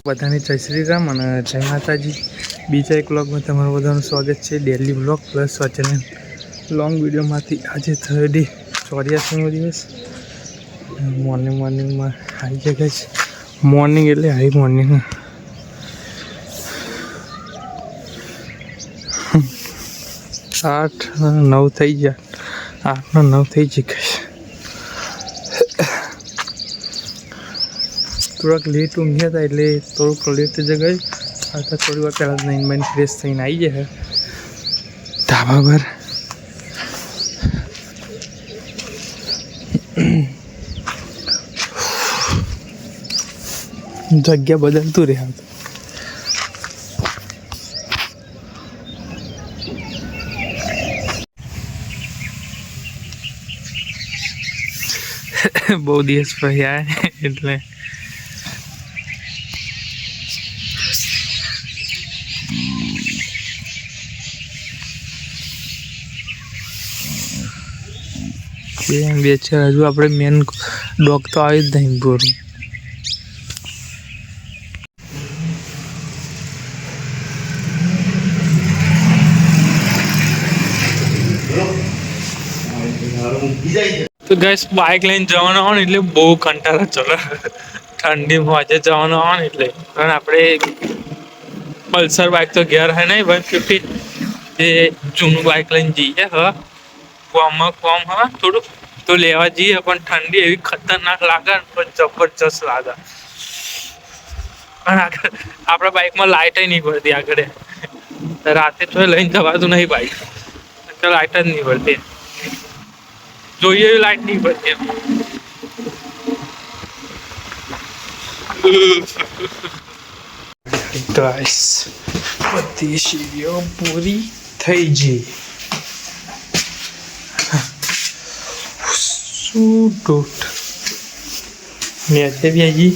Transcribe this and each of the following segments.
બધાને જય શ્રી રામ અને જય માતાજી. બીજા એક વ્લોગમાં તમારું બધાનું સ્વાગત છે. Daily vlog plus channel long વિડીયોમાંથી આજે થર્ડી 84મો દિવસ. મોર્નિંગમાં આવી જગ્યા છે. મોર્નિંગ એટલે હાઈ મોર્નિંગ 8:09 થઈ ગયા. 8:09 થઈ ગયા. થોડાક લેટ ઊંઘ્યા હતા એટલે થોડુંક લેટ જગાય. आता થોડી વાર પહેલાં નાઈન બાઈન ફ્રેશ થઈને આવી જાય ધાબા પર. જગ્યા બદલતું રહે. બહુ દિવસ પછી આવે એટલે બે છે. હજુ આપણે મેન ડોગ તો આવી જ નહીં પૂરું. તો ગેસ બાઇક લઈને જવાનું હોય ને એટલે બહુ કંટાળા ચલો. ઠંડીમાં આજે જવાનું હોય ને એટલે કારણ આપણે પલ્સર બાઇક તો ઘેર હે નહીં 150 એ જૂનું બાઇક લઈને જઈએ. હા કોમ હા થોડુંક તો લેવા જઈએ પણ ઠંડી એવી ખતરનાક લાગે ને પણ જબરજસ્ત લાગે. પણ આપણા બાઇકમાં લાઇટ નહીં પડતી આગળ. રાતે તો લઈને જવાતું નહીં બાઇક. લાઇટ જ નહીં પડતી. જોઈએ એવી લાઇટ નહીં પડતી. ગાઈસ બધી સીડીઓ પૂરી થઈ ગઈ. નીચે બી આવી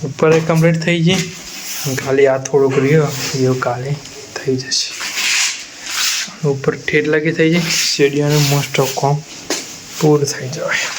ઉપર કમ્પ્લીટ થઈ ગઈ. ખાલી આ થોડુંક રહ્યો એવું કાલે થઈ જશે. ઉપર ઠેઠ લાગી થઈ જાય. સીડીઓનું મોસ્ટ ઓફ કોમ પૂરું થઈ જાય.